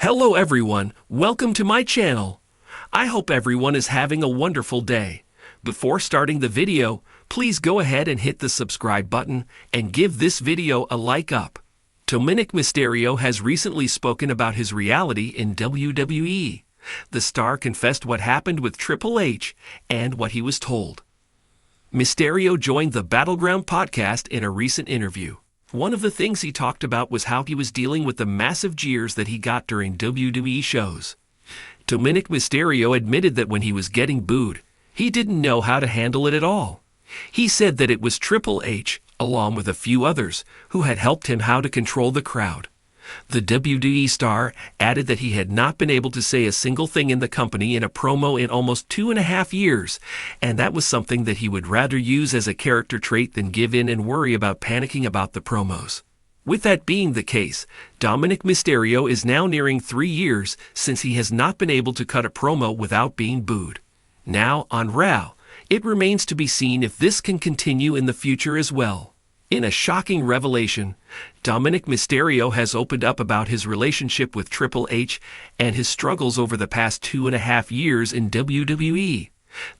Hello everyone, welcome to my channel. I hope everyone is having a wonderful day. Before starting the video, please go ahead and hit the subscribe button and give this video a like up. Dominik Mysterio has recently spoken about his reality in WWE. The star confessed what happened with Triple H and what he was told. Mysterio joined the Battleground podcast in a recent interview. One of the things he talked about was how he was dealing with the massive jeers that he got during WWE shows. Dominik Mysterio admitted that when he was getting booed, he didn't know how to handle it at all. He said that it was Triple H, along with a few others, who had helped him how to control the crowd. The WWE star added that he had not been able to say a single thing in the company in a promo in almost 2.5 years, and that was something that he would rather use as a character trait than give in and worry about panicking about the promos. With that being the case, Dominik Mysterio is now nearing 3 years since he has not been able to cut a promo without being booed. Now, on Raw, it remains to be seen if this can continue in the future as well. In a shocking revelation, Dominik Mysterio has opened up about his relationship with Triple H and his struggles over the past 2.5 years in WWE.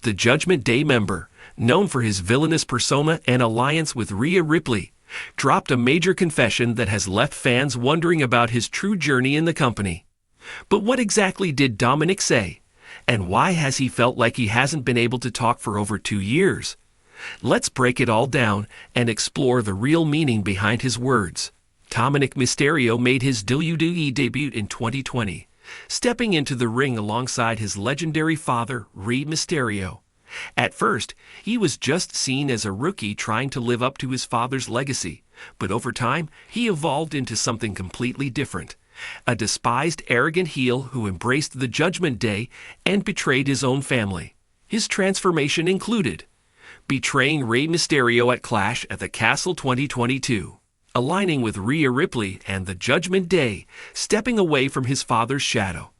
The Judgment Day member, known for his villainous persona and alliance with Rhea Ripley, dropped a major confession that has left fans wondering about his true journey in the company. But what exactly did Dominic say? And why has he felt like he hasn't been able to talk for over 2 years? Let's break it all down and explore the real meaning behind his words. Dominik Mysterio made his WWE debut in 2020, stepping into the ring alongside his legendary father, Rey Mysterio. At first, he was just seen as a rookie trying to live up to his father's legacy, but over time, he evolved into something completely different. A despised, arrogant heel who embraced the Judgment Day and betrayed his own family. His transformation included betraying Rey Mysterio at Clash at the Castle 2022, aligning with Rhea Ripley and the Judgment Day, stepping away from his father's shadow,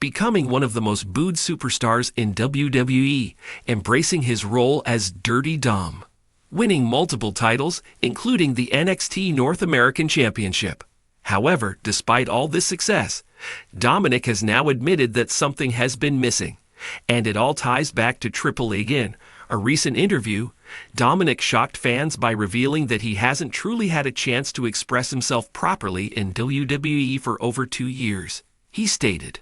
becoming one of the most booed superstars in WWE, embracing his role as Dirty Dom, winning multiple titles, including the NXT North American Championship. However, despite all this success, Dominic has now admitted that something has been missing, and it all ties back to Triple H again. A recent interview, Dominic shocked fans by revealing that he hasn't truly had a chance to express himself properly in WWE for over 2 years. He stated,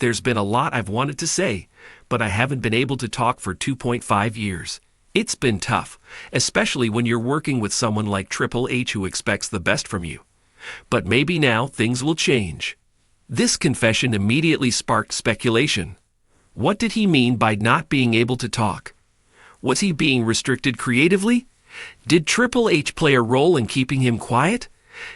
"There's been a lot I've wanted to say, but I haven't been able to talk for 2.5 years. It's been tough, especially when you're working with someone like Triple H who expects the best from you. But maybe now things will change." This confession immediately sparked speculation. What did he mean by not being able to talk? Was he being restricted creatively? Did Triple H play a role in keeping him quiet?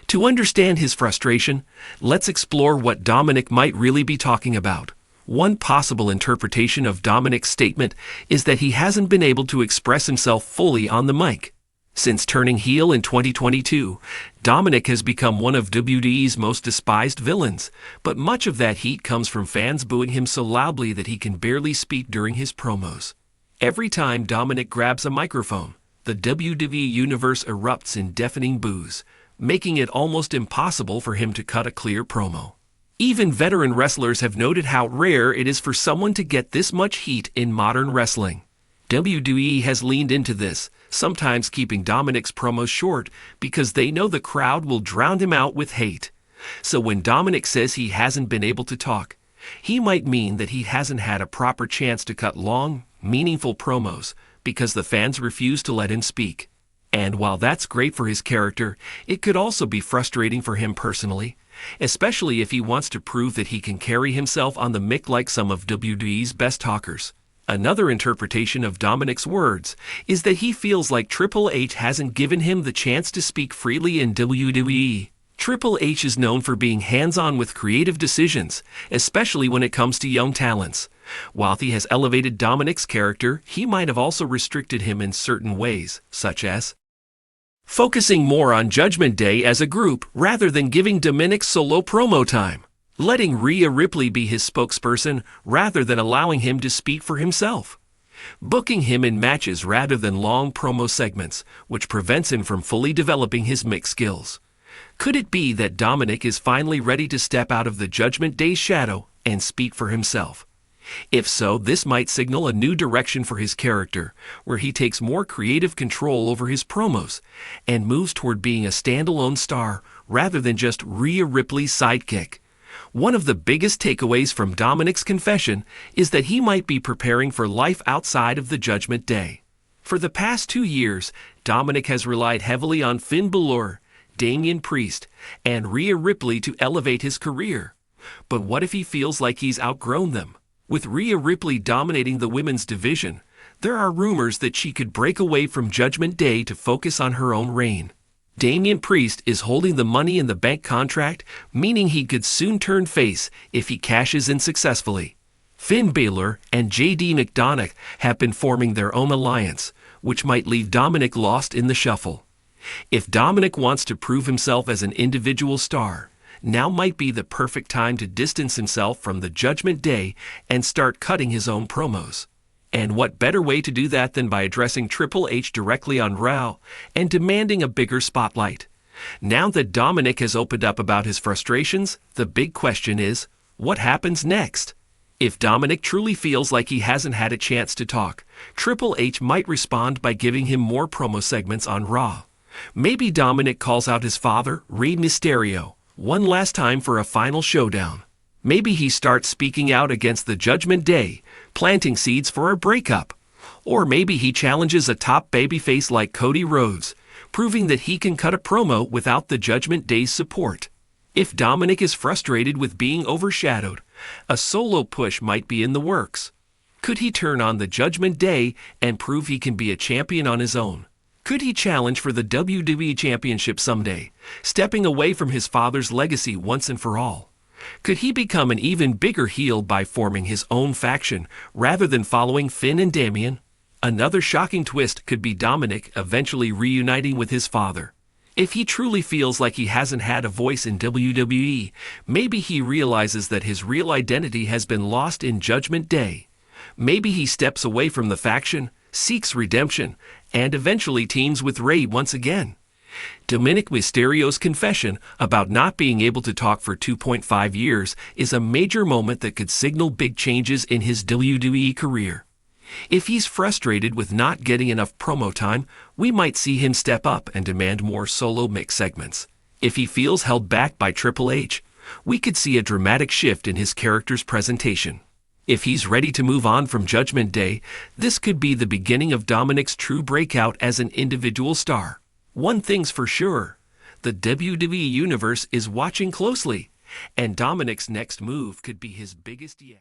To understand his frustration, let's explore what Dominic might really be talking about. One possible interpretation of Dominic's statement is that he hasn't been able to express himself fully on the mic. Since turning heel in 2022, Dominic has become one of WWE's most despised villains, but much of that heat comes from fans booing him so loudly that he can barely speak during his promos. Every time Dominic grabs a microphone, the WWE universe erupts in deafening boos, making it almost impossible for him to cut a clear promo. Even veteran wrestlers have noted how rare it is for someone to get this much heat in modern wrestling. WWE has leaned into this, sometimes keeping Dominic's promos short because they know the crowd will drown him out with hate. So when Dominic says he hasn't been able to talk, he might mean that he hasn't had a proper chance to cut long, meaningful promos because the fans refuse to let him speak. And while that's great for his character, it could also be frustrating for him personally, especially if he wants to prove that he can carry himself on the mic like some of WWE's best talkers. Another interpretation of Dominic's words is that he feels like Triple H hasn't given him the chance to speak freely in WWE. Triple H is known for being hands-on with creative decisions, especially when it comes to young talents. While he has elevated Dominic's character, he might have also restricted him in certain ways, such as focusing more on Judgment Day as a group rather than giving Dominic solo promo time, letting Rhea Ripley be his spokesperson rather than allowing him to speak for himself, booking him in matches rather than long promo segments, which prevents him from fully developing his mic skills. Could it be that Dominic is finally ready to step out of the Judgment Day's shadow and speak for himself? If so, this might signal a new direction for his character, where he takes more creative control over his promos and moves toward being a standalone star rather than just Rhea Ripley's sidekick. One of the biggest takeaways from Dominic's confession is that he might be preparing for life outside of the Judgment Day. For the past 2 years, Dominic has relied heavily on Finn Balor, Damian Priest, and Rhea Ripley to elevate his career. But what if he feels like he's outgrown them? With Rhea Ripley dominating the women's division, there are rumors that she could break away from Judgment Day to focus on her own reign. Damian Priest is holding the Money in the Bank contract, meaning he could soon turn face if he cashes in successfully. Finn Balor and JD McDonough have been forming their own alliance, which might leave Dominic lost in the shuffle. If Dominic wants to prove himself as an individual star, now might be the perfect time to distance himself from the Judgment Day and start cutting his own promos. And what better way to do that than by addressing Triple H directly on Raw and demanding a bigger spotlight? Now that Dominic has opened up about his frustrations, the big question is, what happens next? If Dominic truly feels like he hasn't had a chance to talk, Triple H might respond by giving him more promo segments on Raw. Maybe Dominic calls out his father, Rey Mysterio, one last time for a final showdown. Maybe he starts speaking out against the Judgment Day, planting seeds for a breakup. Or maybe he challenges a top babyface like Cody Rhodes, proving that he can cut a promo without the Judgment Day's support. If Dominic is frustrated with being overshadowed, a solo push might be in the works. Could he turn on the Judgment Day and prove he can be a champion on his own? Could he challenge for the WWE Championship someday, stepping away from his father's legacy once and for all? Could he become an even bigger heel by forming his own faction rather than following Finn and Damian? Another shocking twist could be Dominic eventually reuniting with his father. If he truly feels like he hasn't had a voice in WWE, maybe he realizes that his real identity has been lost in Judgment Day. Maybe he steps away from the faction, seeks redemption, and eventually teams with Rey once again. Dominik Mysterio's confession about not being able to talk for 2.5 years is a major moment that could signal big changes in his WWE career. If he's frustrated with not getting enough promo time, we might see him step up and demand more solo mix segments. If he feels held back by Triple H, we could see a dramatic shift in his character's presentation. If he's ready to move on from Judgment Day, this could be the beginning of Dominic's true breakout as an individual star. One thing's for sure, the WWE Universe is watching closely, and Dominic's next move could be his biggest yet.